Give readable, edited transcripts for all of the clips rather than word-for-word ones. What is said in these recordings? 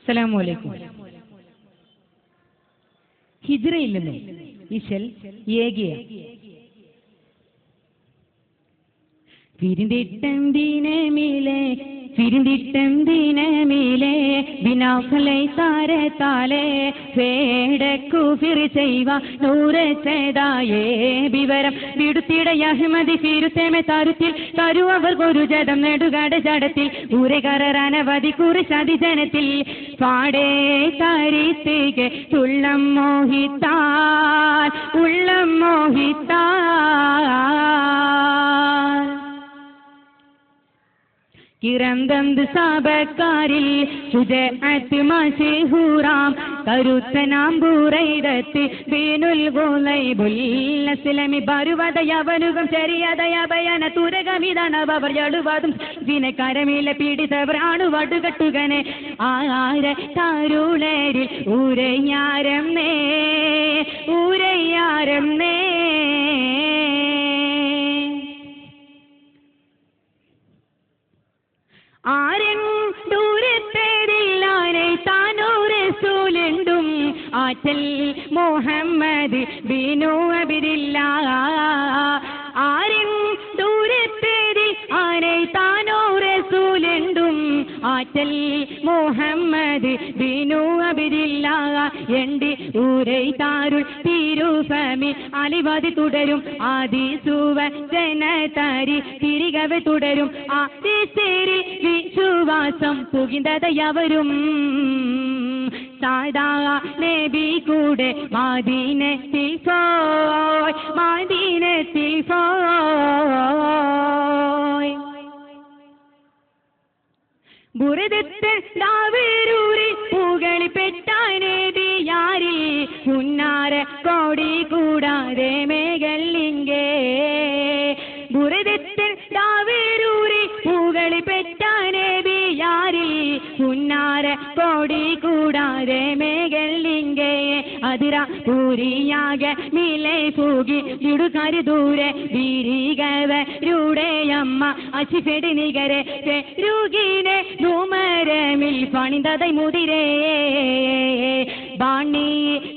അസ്സലാമു അലൈക്കും. ഹിജ്റയിൽ നിന്ന് ഇശൽ ഏകിയ ഫിരിന്തിട്ടം ദിനമിലെ ബിനാഫലൈ താരത്താലെ വേടക്കു ഫിർ ചെയ്വ നൂറ് ചെയ്തായേ വിവരം വിടുത്തിട അഹ്മദി ഫിരുത്തേമെ താരുത്തിൽ തരുവർ ഒരു ജഡം നെടുകാട് ജഡത്തിൽ ഊരെ കറനവധി കുറിച്ചതി ജനത്തിൽ പാടേ തരിത്തേക്ക് ഉള്ളം മോഹിത്താൽ കിരന്തന്ത് സാബക്കാരിൽ ശുജഅത്ത് മശഹൂറാം കരുത്തനാമ്പൂറയിടത്ത് ബീനുൽ ഗുലൈബുൽ അസ്ലമി ബരുവദയവനുകം ചെറിയതയഭയന തുരകമിതണവർ എഴുവതും ദിനകരമില പീഡിതവർ അണുവടുകട്ടുകനെ ആര താരുളരിൽ ഊരയ്യാരം നേ ആരും ദൂരത്തേരില്ലാനെ താനൂറ് സൂലുണ്ടും ആറ്റൽ മുഹമ്മദ് ബിനു അബിദില്ല ആരും ദൂരത്തേരി ആനെ താനൂറ് സൂലുണ്ടും ആറ്റൽ മുഹമ്മദ് ബിനു അബിദില്ല എണ്ടി ഊരൈ താരുൾ തിരുഫമി അലിവാതി തുടരും ആദി സുവ ജനതാരി തിരികവെ തുടരും ആദി ശരി വിശ്വാസം പുകിന്തതയവരും സാദാ നബി കൂടെ മദീനത്തിൽ പോയി ബുറദത്ത് ദാവരൂരി പുകളി പെട്ടാനേദിയാരിൽ പുന്നാര കോടി കൂടാതെ മേഘലിംഗേ ബുറദത്ത് ദാവരൂരി പുകളി പെട്ടാനേദിയാരിൽ പുന്നാര കോടി കൂടാതെ മേഘലിംഗേ അതിര പൂരിയാകെ മിലേ പൂകി ഇടുകാരി ദൂരെ വീരികവരുടെ അമ്മ അശിഫെടി നികരെ രുഗീനെ നുമരമിൽ പണിതതൈ മുതിരേ ബാണി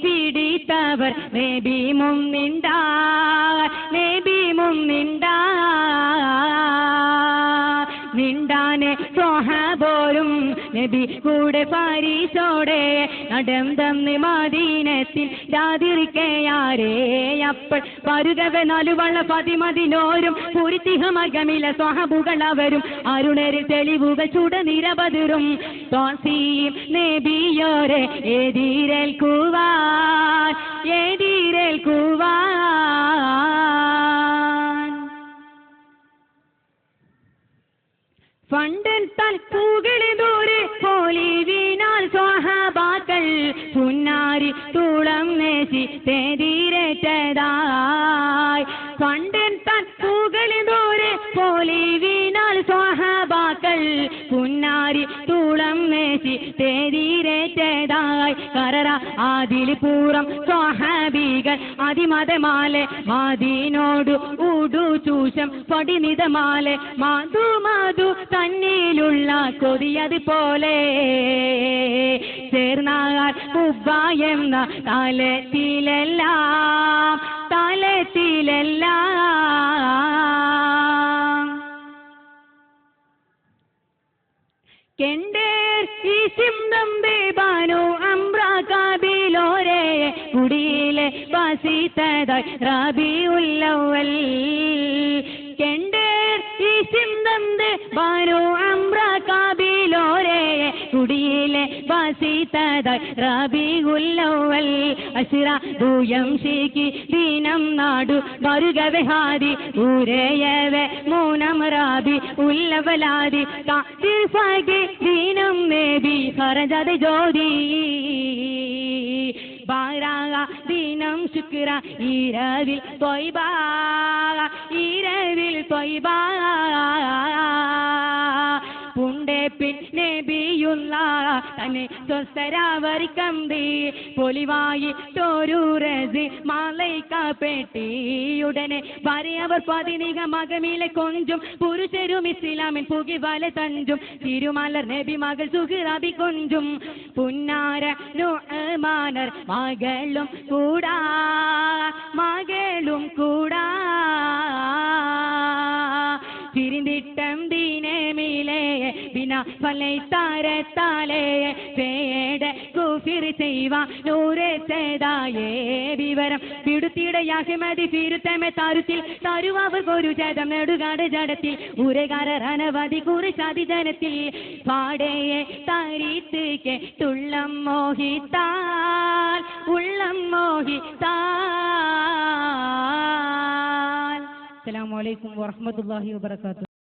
പിടിത്തവർ നബി മുന്നിണ്ടാ നിണ്ടാനെ സ്വഹബോരും നബി കൂടെ പാരീസോടെ നടന്തം മദീനത്തിൽ രാതിരിക്കയാരേ അപ്പോൾ പരുകവെ നാലുവള്ള പതിമതിനോരും പൂരിത്തിഹമർഗമില സ്വഹബുകൾ അവരും അരുണരിൽ തെളിവുകൾ ചുട നിരബതിരും തോസിയും നബിയോരെ എതിരേൽക്കുവാൻ ഫണ്ടൻ തൽപ്പൂകളെ ദൂരെ പോലി വീണാൽ സ്വഹാബാക്കൾ പുന്നാരി തുളം നേശി തേതിരേറ്റതായി ഫണ്ടൻ തൽപ്പൂകളെ ദൂരെ പോലി വീണാൽ സ്വഹാബാക്കൾ പുന്നാരി തുളം നേശി തേതിരേറ്റതായി കരറ ആദിൽ പൂറം സ്വഹാബികൾ അതിമതമാലെ മാദീനോടു ഉടു ചൂഷം പടിനിതമാലെ മാധു തന്നിലുള്ള കൊതിയത് പോലെ ചേർന്നാൽ ഉബ്ബായെന്ന തലത്തിലെല്ലാം കെണ്ടേർ ഈ സിംഹം ബേബാനോ അംബ്രാകാബിലോരെ കുടിയിലെ വാസിത്തതായി റബീഉൽ കെണ്ടേർ ഈ സിംഹം ബാനോ അംബ്രാകാബിലോരെ കുടിയിലെ വാസിത്തതായി റബീഉൽ അശ്റ ദൂയം ശേഖി ദീനം നാടു മറുകവെ ഹാദി ഊരയവെ മൂനം റാബി ഉല്ലവലാദി താതിഫാകെ ദീനം നേബി ഹറജത ജ്യോതി ബാരാഗ ദീനം ശുക്ര ഈരവിൽ തൊയ്ബാ പുണ്ടെ നബിയുള്ള തന്നെ സ്വസ്ഥരാവരിക്കമ്പി പൊലിവായി തോരൂറസ് മാലയിക്കപ്പെട്ടിയുടനെ ഭാര്യവർ പതിനിക മകമിലെ കൊഞ്ചും പുരുഷരും ഇസ്ലാമിൻ പുകിവല തഞ്ചും തിരുമലർ നബി മകൾ സുഹ്റാബി കൊഞ്ചും പുന്നാര നുഅ്മാനർ മകളും കൂടാ തിരിന്തിട്ടം ദീനമിലെ ബിന ഫലൈത്താരത്താലേ പേട കുഫിർ ചെയ്വ നൂറെ ചെയ്തായേ വിവരം പിടുത്തിയുടെ യാഹിമതി ഫിരുത്തമെ താരുത്തിൽ തരുവവർ ഒരു ജഡം നെടുകാട് ജഡത്തിൽ ഉരകാരർ അനവധി കുറിച്ചാതി ജനത്തിൽ പാടയെ തരിത്തേക്ക് തുള്ളം മോഹിത്താൽ ഉള്ളം മോഹിത്താൽ. അസ്സലാമു അലൈക്കും വറഹ്മത്തുള്ളാഹി വബറകാതുഹു.